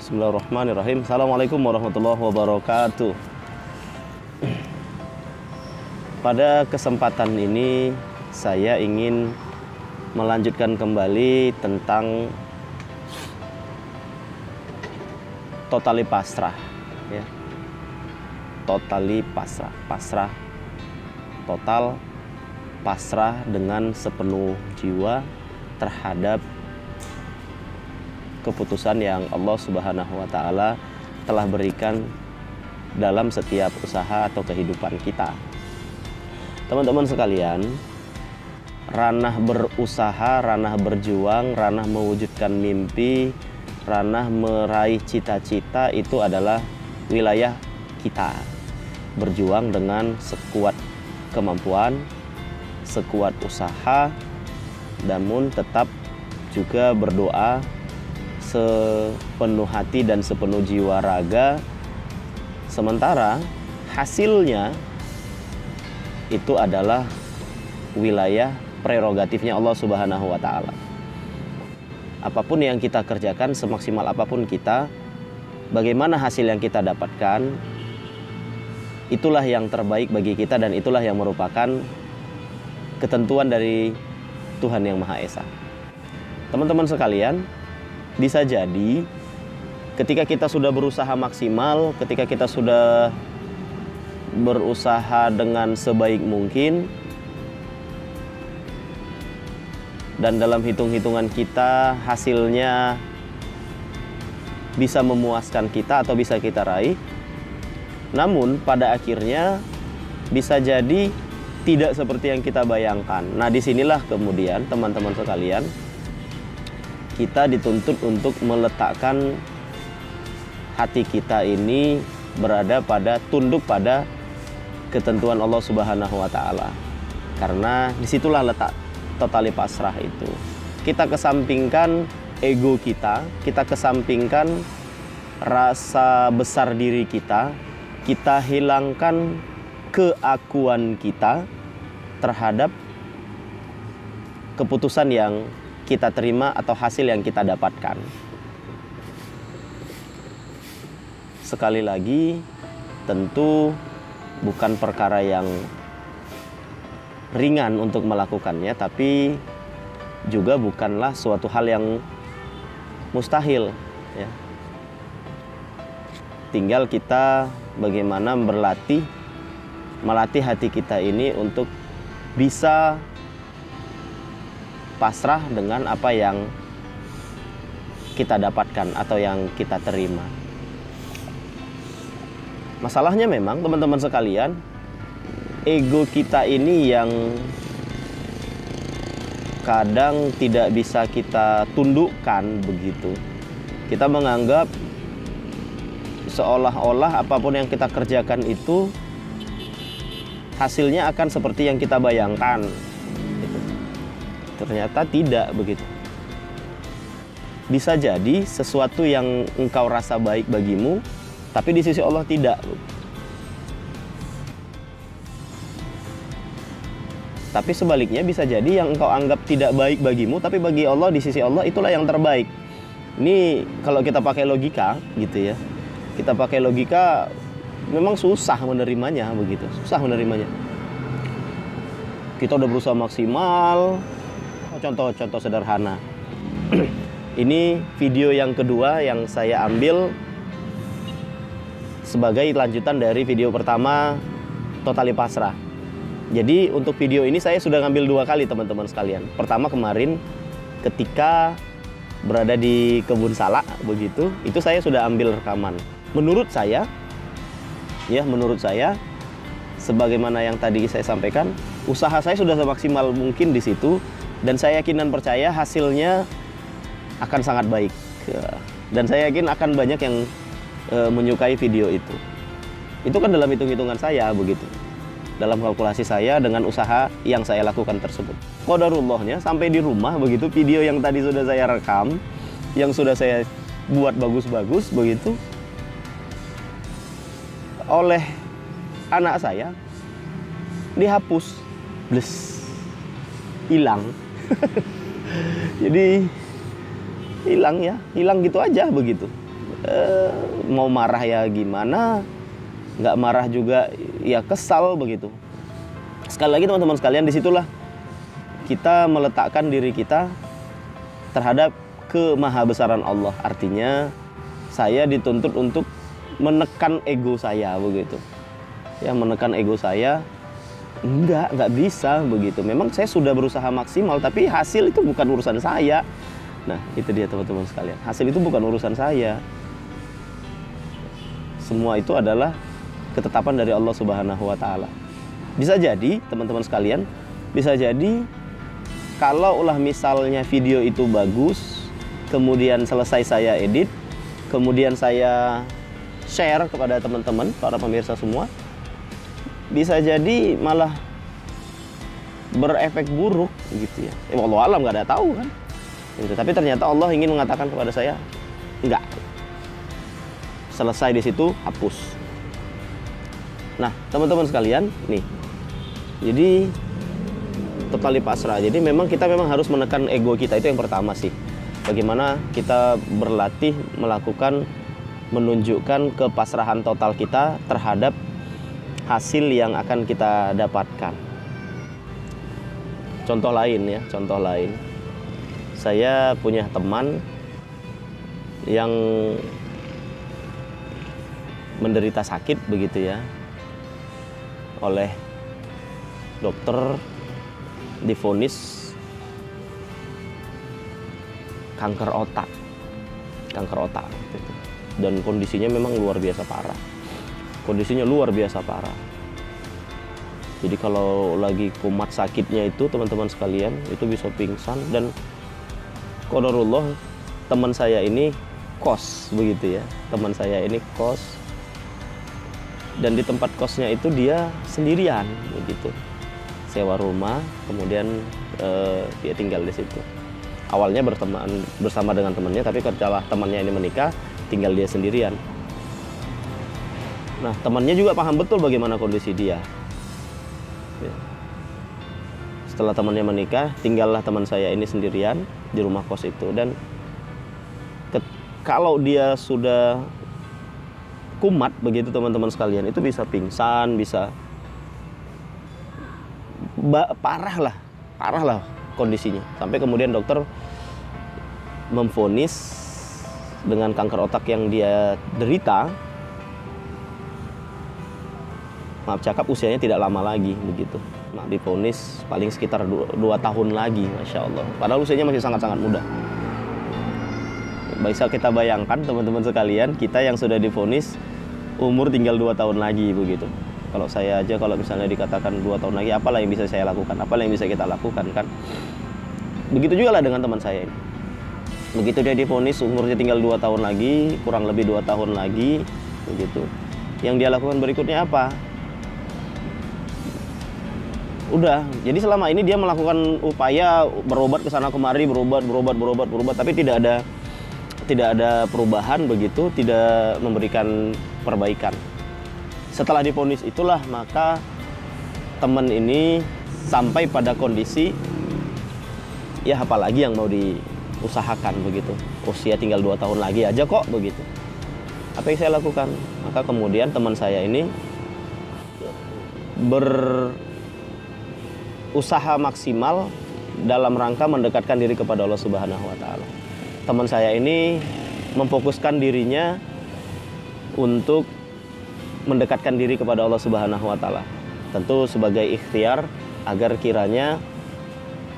Bismillahirrahmanirrahim. Assalamualaikum warahmatullahi wabarakatuh. Pada kesempatan ini saya ingin melanjutkan kembali tentang totali pasrah, ya. Totali pasrah, pasrah, total pasrah dengan sepenuh jiwa terhadap keputusan yang Allah Subhanahu wa Ta'ala telah berikan dalam setiap usaha atau kehidupan kita. Teman-teman sekalian, ranah berusaha, ranah berjuang, ranah mewujudkan mimpi, ranah meraih cita-cita itu adalah wilayah kita. Berjuang dengan sekuat kemampuan, sekuat usaha, namun tetap juga berdoa sepenuh hati dan sepenuh jiwa raga, sementara hasilnya itu adalah wilayah prerogatifnya Allah Subhanahu wa Ta'ala. Apapun yang kita kerjakan, semaksimal apapun kita, bagaimana hasil yang kita dapatkan, itulah yang terbaik bagi kita dan itulah yang merupakan ketentuan dari Tuhan Yang Maha Esa. Teman-teman sekalian, bisa jadi ketika kita sudah berusaha maksimal, ketika kita sudah berusaha dengan sebaik mungkin, dan dalam hitung-hitungan kita hasilnya bisa memuaskan kita atau bisa kita raih, namun pada akhirnya bisa jadi tidak seperti yang kita bayangkan. Nah, disinilah kemudian teman-teman sekalian, kita dituntut untuk meletakkan hati kita ini berada pada, tunduk pada ketentuan Allah Subhanahu wa Ta'ala. Karena disitulah letak totali pasrah itu. Kita kesampingkan ego kita kesampingkan rasa besar diri kita hilangkan keakuan kita terhadap keputusan yang kita terima atau hasil yang kita dapatkan. Sekali lagi, tentu bukan perkara yang ringan untuk melakukannya, tapi juga bukanlah suatu hal yang mustahil, ya. Tinggal kita bagaimana melatih hati kita ini untuk bisa pasrah dengan apa yang kita dapatkan atau yang kita terima. Masalahnya memang teman-teman sekalian, ego kita ini yang kadang tidak bisa kita tundukkan begitu. Kita menganggap seolah-olah apapun yang kita kerjakan itu hasilnya akan seperti yang kita bayangkan. Ternyata tidak begitu. Bisa jadi sesuatu yang engkau rasa baik bagimu, tapi di sisi Allah tidak. Tapi sebaliknya bisa jadi yang engkau anggap tidak baik bagimu, tapi bagi Allah, di sisi Allah itulah yang terbaik. Ini kalau kita pakai logika gitu ya. Kita pakai logika memang susah menerimanya begitu. Susah menerimanya. Kita udah berusaha maksimal. Contoh sederhana. Ini video yang kedua yang saya ambil sebagai lanjutan dari video pertama, totali pasrah. Jadi untuk video ini saya sudah ngambil 2 kali teman-teman sekalian. Pertama kemarin ketika berada di kebun salak begitu, itu saya sudah ambil rekaman. Menurut saya, sebagaimana yang tadi saya sampaikan, usaha saya sudah semaksimal mungkin di situ. Dan saya yakin dan percaya hasilnya akan sangat baik. Dan saya yakin akan banyak yang menyukai video itu. Itu kan dalam hitung-hitungan saya begitu. Dalam kalkulasi saya dengan usaha yang saya lakukan tersebut. Qadarullahnya sampai di rumah begitu, video yang tadi sudah saya rekam, yang sudah saya buat bagus-bagus begitu, oleh anak saya dihapus. Bles. Hilang. Jadi hilang gitu aja begitu. mau marah ya gimana, nggak marah juga ya kesal begitu. Sekali lagi teman-teman sekalian, disitulah kita meletakkan diri kita terhadap kemahabesaran Allah. Artinya saya dituntut untuk menekan ego saya begitu. Ya, menekan ego saya nggak bisa begitu. Memang saya sudah berusaha maksimal, tapi hasil itu bukan urusan saya. Nah, itu dia teman-teman sekalian. Hasil itu bukan urusan saya. Semua itu adalah ketetapan dari Allah Subhanahu wa taala. Bisa jadi, teman-teman sekalian, bisa jadi kalau ulah misalnya video itu bagus, kemudian selesai saya edit, kemudian saya share kepada teman-teman, para pemirsa semua, bisa jadi malah berefek buruk gitu ya. Wallahu alam, nggak ada tahu kan. Gitu. Tapi ternyata Allah ingin mengatakan kepada saya, enggak. Selesai di situ, hapus. Nah, teman-teman sekalian, nih. Jadi totali pasrah. Jadi kita memang harus menekan ego kita, itu yang pertama sih. Bagaimana kita berlatih melakukan, menunjukkan kepasrahan total kita terhadap hasil yang akan kita dapatkan. Contoh lain ya, contoh lain. Saya punya teman yang menderita sakit begitu ya, oleh dokter divonis kanker otak gitu. Dan kondisinya memang luar biasa parah. Kondisinya luar biasa parah. Jadi kalau lagi kumat sakitnya itu, teman-teman sekalian, itu bisa pingsan. Dan qadarullah, teman saya ini kos begitu ya. Teman saya ini kos, dan di tempat kosnya itu dia sendirian begitu. Sewa rumah, kemudian dia tinggal di situ. Awalnya bersama dengan temannya, tapi setelah temannya ini menikah, tinggal dia sendirian. Nah, temannya juga paham betul bagaimana kondisi dia. Ya. Setelah temannya menikah, tinggallah teman saya ini sendirian di rumah kos itu. Dan kalau dia sudah kumat begitu teman-teman sekalian, itu bisa pingsan, bisa parah lah kondisinya. Sampai kemudian dokter memvonis dengan kanker otak yang dia derita, maaf cakap, usianya tidak lama lagi begitu. Nah, divonis paling sekitar 2 tahun lagi, Masya Allah. Padahal usianya masih sangat-sangat muda. Bisa kita bayangkan teman-teman sekalian, kita yang sudah divonis umur tinggal 2 tahun lagi begitu. Kalau saya aja, kalau misalnya dikatakan 2 tahun lagi, apalah yang bisa saya lakukan, apalah yang bisa kita lakukan kan. Begitu juga lah dengan teman saya ini. Begitu dia divonis umurnya tinggal 2 tahun lagi, kurang lebih 2 tahun lagi begitu. Yang dia lakukan berikutnya apa? Udah, jadi selama ini dia melakukan upaya berobat ke sana kemari, berobat, tapi tidak ada perubahan begitu, tidak memberikan perbaikan. Setelah divonis itulah maka teman ini sampai pada kondisi, ya apalagi yang mau diusahakan begitu. Usia tinggal 2 tahun lagi aja kok begitu. Apa yang saya lakukan? Maka kemudian teman saya ini berusaha maksimal dalam rangka mendekatkan diri kepada Allah Subhanahu wa taala. Teman saya ini memfokuskan dirinya untuk mendekatkan diri kepada Allah Subhanahu wa taala. Tentu sebagai ikhtiar agar kiranya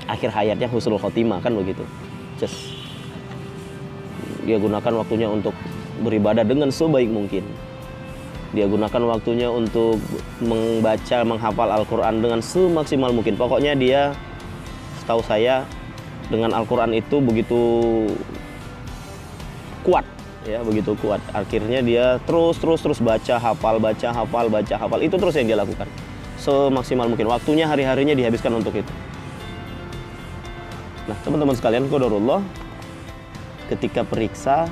akhir hayatnya husnul khotimah kan begitu. Just dia gunakan waktunya untuk beribadah dengan sebaik mungkin. Dia gunakan waktunya untuk membaca, menghafal Al-Quran dengan semaksimal mungkin. Pokoknya dia, setahu saya, dengan Al-Quran itu begitu kuat, ya begitu kuat. Akhirnya dia terus baca, hafal. Itu terus yang dia lakukan semaksimal mungkin. Waktunya, hari-harinya dihabiskan untuk itu. Nah, teman-teman sekalian, qadarullah, ketika periksa,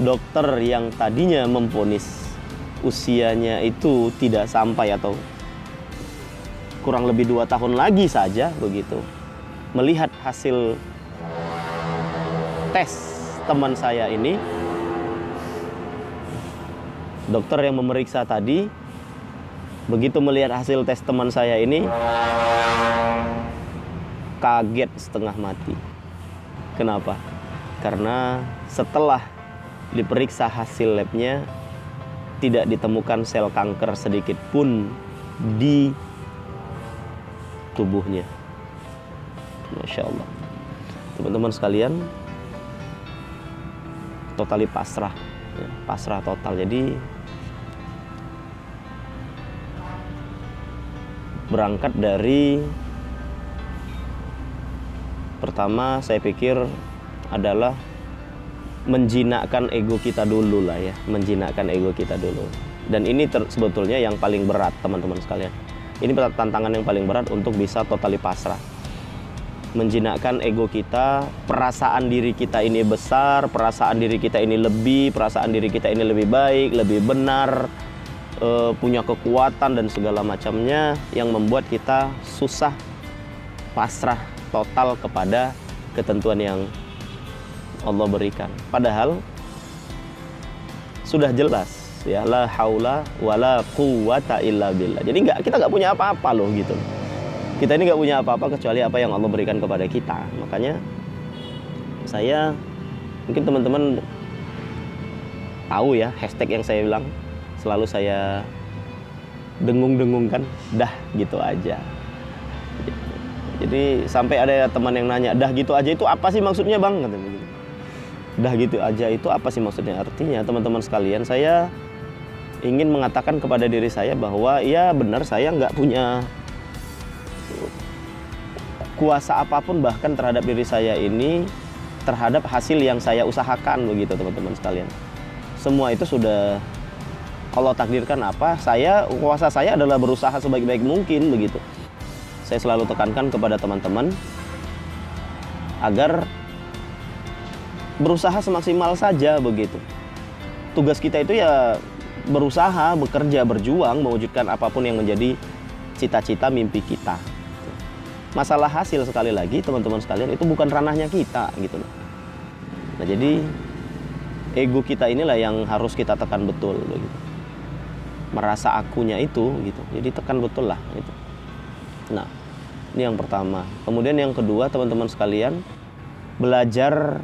dokter yang tadinya memvonis usianya itu tidak sampai atau kurang lebih 2 tahun lagi saja begitu, melihat hasil tes teman saya ini, Dokter yang memeriksa tadi begitu melihat hasil tes teman saya ini kaget setengah mati. Kenapa? Karena setelah diperiksa hasil labnya tidak ditemukan sel kanker sedikit pun di tubuhnya. Masya Allah. Teman-teman sekalian, totali pasrah, ya, pasrah total. Jadi berangkat dari pertama saya pikir adalah menjinakkan ego kita dulu lah ya, menjinakkan ego kita dulu. Dan ini sebetulnya yang paling berat teman-teman sekalian. Ini tantangan yang paling berat untuk bisa totali pasrah. Menjinakkan ego kita, perasaan diri kita ini besar, perasaan diri kita ini lebih, perasaan diri kita ini lebih baik, lebih benar, punya kekuatan dan segala macamnya, yang membuat kita susah pasrah total kepada ketentuan yang Allah berikan. Padahal sudah jelas ya, la haula wala quwata illa billah. Jadi kita nggak punya apa-apa loh gitu. Kita ini nggak punya apa-apa kecuali apa yang Allah berikan kepada kita. Makanya saya, mungkin teman-teman tahu ya hashtag yang saya bilang, selalu saya dengung-dengungkan, dah gitu aja. Jadi sampai ada teman yang nanya, dah gitu aja itu apa sih maksudnya bang? Katanya begitu. Dah gitu aja itu apa sih maksudnya? Artinya teman-teman sekalian, saya ingin mengatakan kepada diri saya bahwa ya benar, saya nggak punya kuasa apapun bahkan terhadap diri saya ini, terhadap hasil yang saya usahakan begitu teman-teman sekalian. Semua itu sudah Allah takdirkan apa, kuasa saya adalah berusaha sebaik-baik mungkin begitu. Saya selalu tekankan kepada teman-teman agar berusaha semaksimal saja begitu. Tugas kita itu ya berusaha, bekerja, berjuang, mewujudkan apapun yang menjadi cita-cita mimpi kita. Masalah hasil sekali lagi teman-teman sekalian itu bukan ranahnya kita gitu loh. Nah jadi ego kita inilah yang harus kita tekan betul begitu. Merasa akunya itu gitu. Jadi tekan betul lah gitu. Nah, ini yang pertama. Kemudian yang kedua, teman-teman sekalian, belajar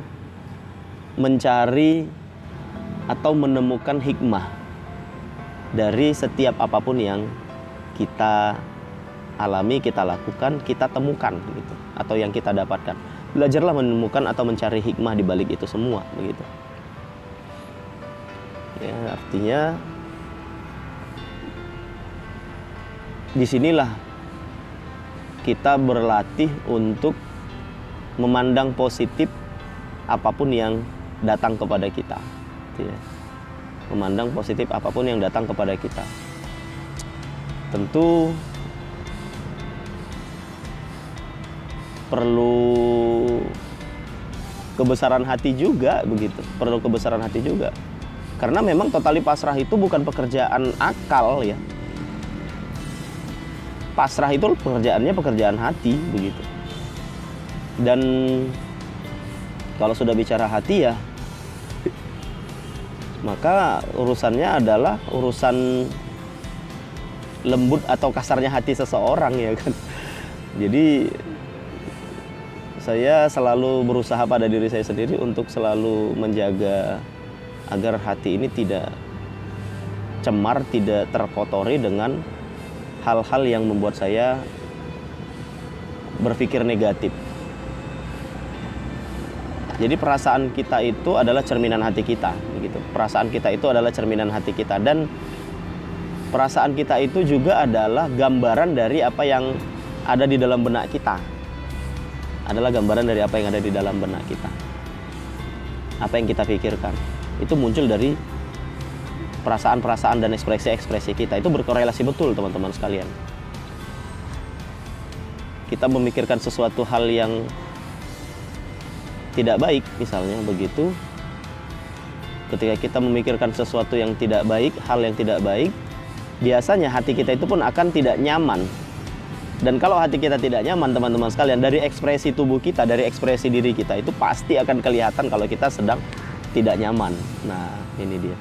mencari atau menemukan hikmah dari setiap apapun yang kita alami, kita lakukan, kita temukan gitu, atau yang kita dapatkan. Belajarlah menemukan atau mencari hikmah di balik itu semua begitu. Ya, artinya disinilah kita berlatih untuk memandang positif apapun yang datang kepada kita, ya. Memandang positif apapun yang datang kepada kita. Tentu perlu kebesaran hati juga begitu, perlu kebesaran hati juga. Karena memang totali pasrah itu bukan pekerjaan akal ya. Pasrah itu pekerjaan hati begitu. Dan kalau sudah bicara hati ya, maka urusannya adalah urusan lembut atau kasarnya hati seseorang ya kan. Jadi saya selalu berusaha pada diri saya sendiri untuk selalu menjaga agar hati ini tidak cemar, tidak terkotori dengan hal-hal yang membuat saya berpikir negatif. Jadi perasaan kita itu adalah cerminan hati kita, begitu. Perasaan kita itu adalah cerminan hati kita, dan perasaan kita itu juga adalah gambaran dari apa yang ada di dalam benak kita. Adalah gambaran dari apa yang ada di dalam benak kita. Apa yang kita pikirkan itu muncul dari perasaan-perasaan dan ekspresi-ekspresi kita. Itu berkorelasi betul teman-teman sekalian. Kita memikirkan sesuatu hal yang tidak baik misalnya begitu. Ketika kita memikirkan sesuatu yang tidak baik, hal yang tidak baik, biasanya hati kita itu pun akan tidak nyaman. Dan kalau hati kita tidak nyaman teman-teman sekalian, dari ekspresi tubuh kita, dari ekspresi diri kita itu pasti akan kelihatan kalau kita sedang tidak nyaman. Nah ini dia.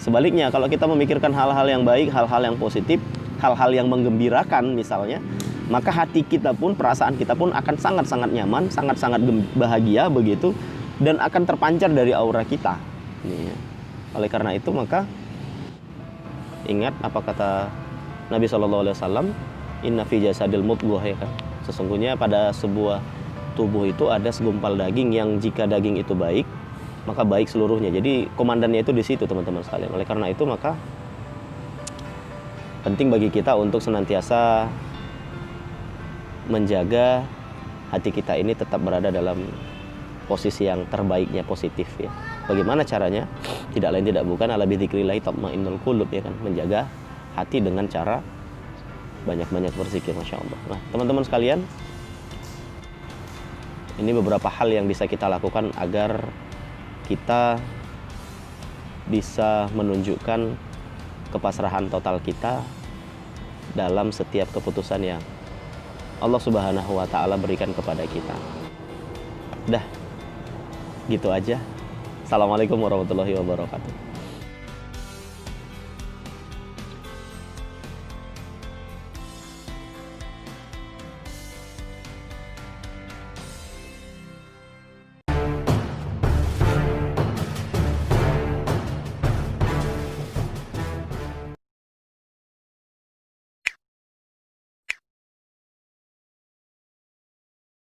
Sebaliknya, kalau kita memikirkan hal-hal yang baik, hal-hal yang positif, hal-hal yang menggembirakan misalnya, maka hati kita pun, perasaan kita pun akan sangat-sangat nyaman, sangat-sangat bahagia begitu, dan akan terpancar dari aura kita. Oleh karena itu maka ingat apa kata Nabi SAW, inna fi jasadil mudghah, ya kan? Sesungguhnya pada sebuah tubuh itu ada segumpal daging yang jika daging itu baik, maka baik seluruhnya. Jadi komandannya itu di situ, teman-teman sekalian. Oleh karena itu maka penting bagi kita untuk senantiasa menjaga hati kita ini tetap berada dalam posisi yang terbaiknya, positif ya. Bagaimana caranya? Tidak lain tidak bukan ala bidzikrillah tatmainnul qulub, ya kan? Menjaga hati dengan cara banyak-banyak berzikir, Masya Allah. Nah, teman-teman sekalian, ini beberapa hal yang bisa kita lakukan agar kita bisa menunjukkan kepasrahan total kita dalam setiap keputusan yang Allah Subhanahu wa Ta'ala berikan kepada kita. Dah, gitu aja. Assalamualaikum warahmatullahi wabarakatuh.